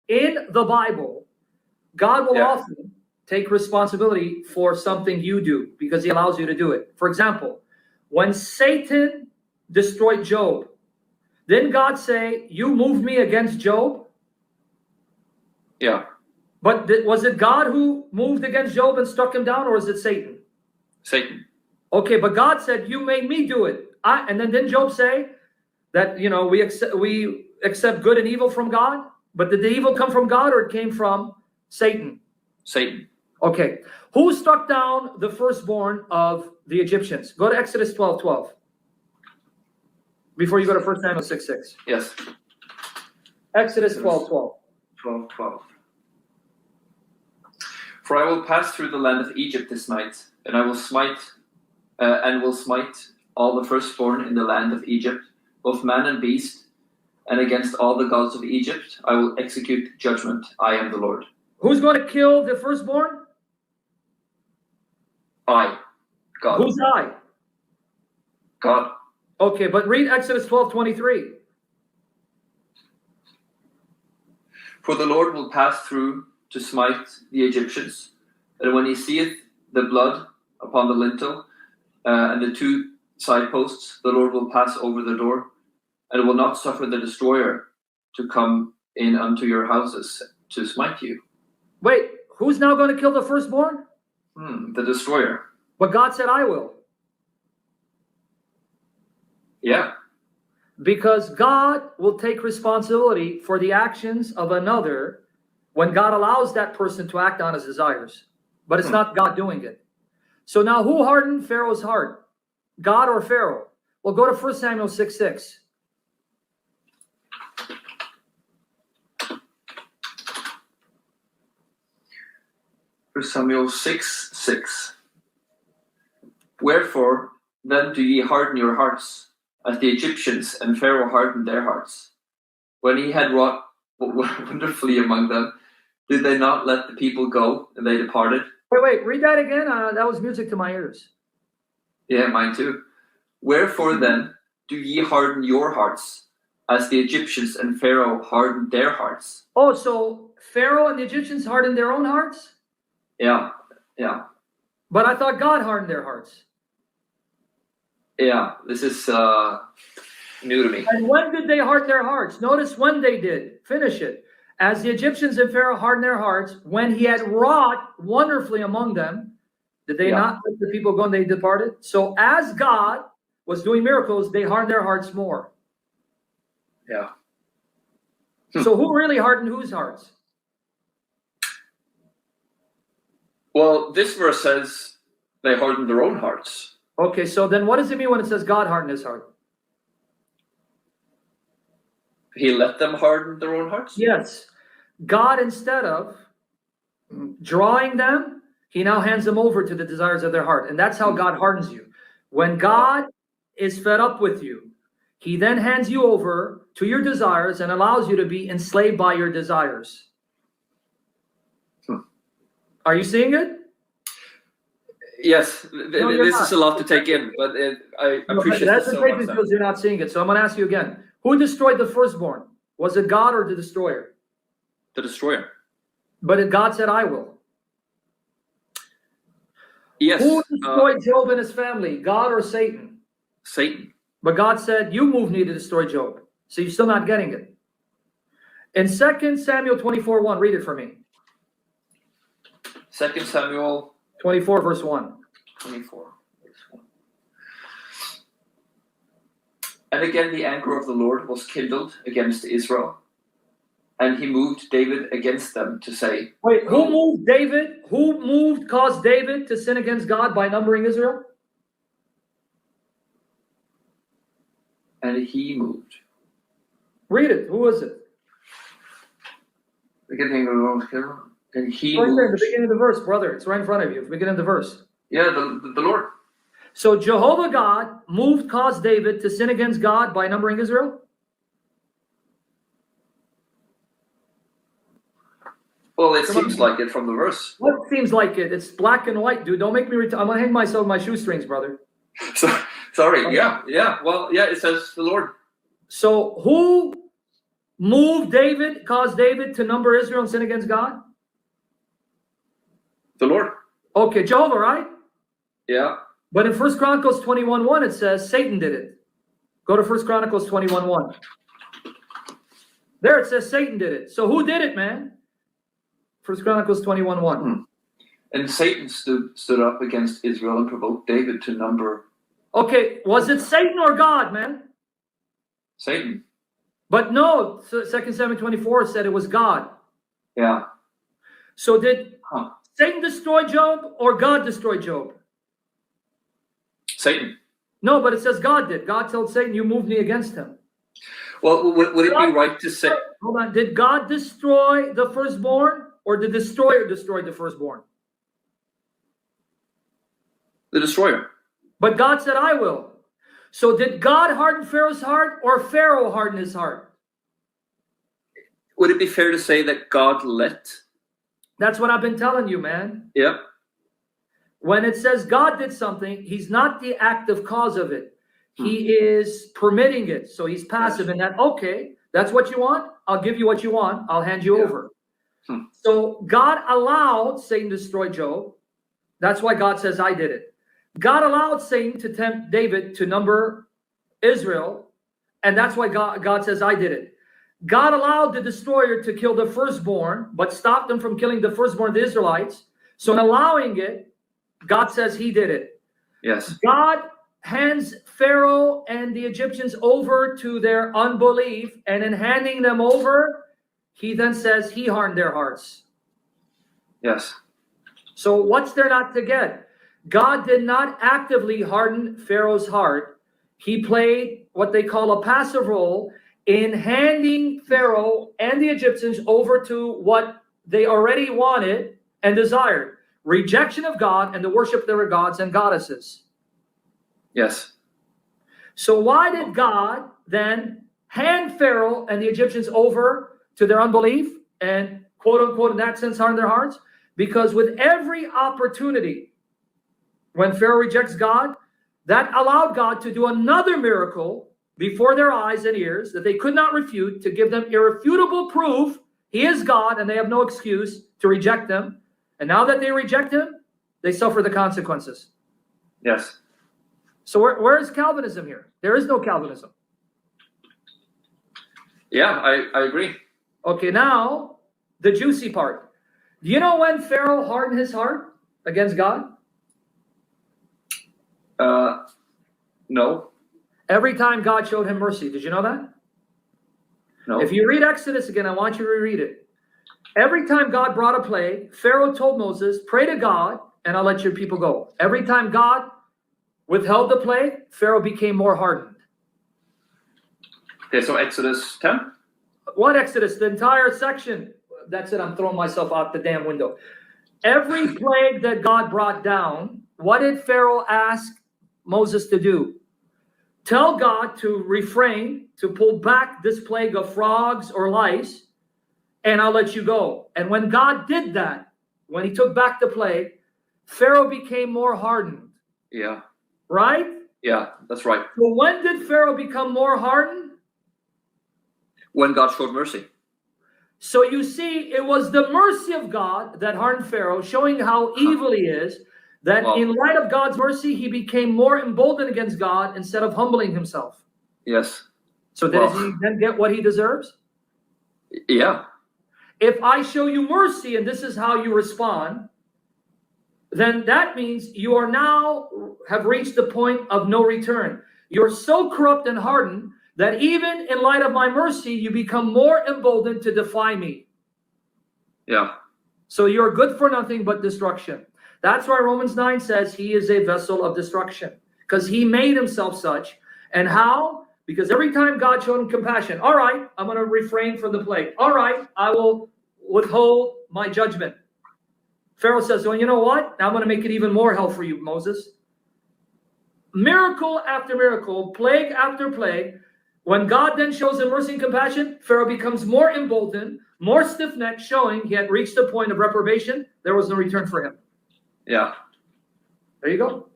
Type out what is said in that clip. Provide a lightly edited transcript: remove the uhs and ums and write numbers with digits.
in the Bible, God will often take responsibility for something you do because he allows you to do it. For example, when Satan destroyed Job, didn't God say, you moved me against Job? Yeah. But was it God who moved against Job and struck him down, or is it Satan? Satan. Okay, but God said, you made me do it. And then didn't Job say that, you know, we accept good and evil from God? But did the evil come from God or it came from Satan? Satan. Okay. Who struck down the firstborn of the Egyptians? Go to Exodus 12:12. Before you go to 1 Samuel 6:6. Yes. Exodus 12:12. 12:12. For I will pass through the land of Egypt this night, and I will smite all the firstborn in the land of Egypt, both man and beast, and against all the gods of Egypt I will execute judgment. I am the Lord. Who's going to kill the firstborn? I, God. Who's I? God. Okay, but read Exodus 12:23. For the Lord will pass through to smite the Egyptians, and when he seeth the blood upon the lintel and the two side posts, the Lord will pass over the door, and will not suffer the destroyer to come in unto your houses to smite you. Wait, who's now going to kill the firstborn? The destroyer. But God said, I will. Yeah. Because God will take responsibility for the actions of another when God allows that person to act on his desires. But it's not God doing it. So now who hardened Pharaoh's heart? God or Pharaoh? Well, go to 1 Samuel 6:6. Samuel 6:6. Wherefore then do ye harden your hearts, as the Egyptians and Pharaoh hardened their hearts? When he had wrought wonderfully among them, did they not let the people go, and they departed? Wait, read that again. That was music to my ears. Yeah, mine too. Wherefore then do ye harden your hearts, as the Egyptians and Pharaoh hardened their hearts? Oh, so Pharaoh and the Egyptians hardened their own hearts? Yeah. But I thought God hardened their hearts. Yeah, this is new to me. And when did they harden their hearts? Notice when they did. Finish it. As the Egyptians and Pharaoh hardened their hearts, when he had wrought wonderfully among them, did they not let the people go and they departed? So as God was doing miracles, they hardened their hearts more. Yeah. So who really hardened whose hearts? Well, this verse says they hardened their own hearts. Okay, so then what does it mean when it says God hardened his heart? He let them harden their own hearts? Yes. God, instead of drawing them, he now hands them over to the desires of their heart. And that's how God hardens you. When God is fed up with you, he then hands you over to your desires and allows you to be enslaved by your desires. Are you seeing it? Yes, No, this is a lot to take in, but I appreciate that's it the so great much. because you're not seeing it. So I'm going to ask you again. Who destroyed the firstborn? Was it God or the destroyer? The destroyer. But God said, I will. Yes. Who destroyed Job and his family? God or Satan? Satan. But God said, you moved me to destroy Job. So you're still not getting it. In 2 Samuel 24:1, read it for me. 2 Samuel 24, verse 1. 24, verse 1. And again the anger of the Lord was kindled against Israel, and he moved David against them to say... Wait, who moved David? Who caused David to sin against God by numbering Israel? And he moved. Read it. Who is it? Beginning of the Lord. And he Right there, moved. the beginning of the verse, brother. It's right in front of you. The beginning of the verse. Yeah, the Lord. So Jehovah God caused David to sin against God by numbering Israel? Well, it seems like it from the verse. What seems like it? It's black and white, dude. Don't make me I'm going to hang myself my shoestrings, brother. Sorry. Yeah. Well, yeah, it says the Lord. So who caused David to number Israel and sin against God? The Lord. Okay, Jehovah, right? Yeah. But in 1 Chronicles 21:1, it says Satan did it. Go to 1 Chronicles 21:1. There it says Satan did it. So who did it, man? 1 Chronicles 21:1. And Satan stood up against Israel and provoked David to number. Okay, was it Satan or God, man? Satan. But no, 2 Samuel 24 said it was God. Yeah. So did Satan destroy Job or God destroy Job? Satan. No, but it says God did. God told Satan, you moved me against him. Well, would it be right to say... Hold on. Did God destroy the firstborn or did the destroyer destroy the firstborn? The destroyer. But God said, I will. So did God harden Pharaoh's heart or Pharaoh harden his heart? Would it be fair to say that God let? That's what I've been telling you, man. Yeah. When it says God did something, he's not the active cause of it. He is permitting it. So he's passive in that, okay, that's what you want? I'll give you what you want. I'll hand you over. So God allowed Satan to destroy Job. That's why God says, I did it. God allowed Satan to tempt David to number Israel. And that's why God says, I did it. God allowed the destroyer to kill the firstborn, but stopped them from killing the firstborn of the Israelites. So in allowing it, God says he did it. Yes. God hands Pharaoh and the Egyptians over to their unbelief. And in handing them over, he then says he hardened their hearts. Yes. So what's there not to get? God did not actively harden Pharaoh's heart. He played what they call a passive role in handing Pharaoh and the Egyptians over to what they already wanted and desired. Rejection of God and the worship of their gods and goddesses. Yes. So why did God then hand Pharaoh and the Egyptians over to their unbelief and quote unquote in that sense harden their hearts? Because with every opportunity when Pharaoh rejects God, that allowed God to do another miracle before their eyes and ears that they could not refute, to give them irrefutable proof he is God and they have no excuse to reject him. And now that they reject him, they suffer the consequences. Yes. So where is Calvinism here? There is no Calvinism. Yeah, I agree. Okay, now the juicy part. Do you know when Pharaoh hardened his heart against God? No. Every time God showed him mercy. Did you know that? No. If you read Exodus again, I want you to reread it. Every time God brought a plague, Pharaoh told Moses, pray to God and I'll let your people go. Every time God withheld the plague, Pharaoh became more hardened. Okay, so Exodus 10? What Exodus? The entire section. That's it. I'm throwing myself out the damn window. Every plague that God brought down, what did Pharaoh ask Moses to do? Tell God to refrain, to pull back this plague of frogs or lice, and I'll let you go. And when God did that, when he took back the plague, Pharaoh became more hardened. Yeah. Right? Yeah, that's right. So when did Pharaoh become more hardened? When God showed mercy. So you see, it was the mercy of God that hardened Pharaoh, showing how evil he is, that in light of God's mercy, he became more emboldened against God instead of humbling himself. Yes. So did he then get what he deserves? Yeah. If I show you mercy and this is how you respond, then that means you are now have reached the point of no return. You're so corrupt and hardened that even in light of my mercy, you become more emboldened to defy me. Yeah. So you're good for nothing but destruction. That's why Romans 9 says he is a vessel of destruction, because he made himself such. And how? Because every time God showed him compassion, all right, I'm going to refrain from the plague. All right, I will withhold my judgment. Pharaoh says, well, you know what? Now I'm going to make it even more hell for you, Moses. Miracle after miracle, plague after plague. When God then shows him mercy and compassion, Pharaoh becomes more emboldened, more stiff-necked, showing he had reached the point of reprobation. There was no return for him. Yeah. There you go.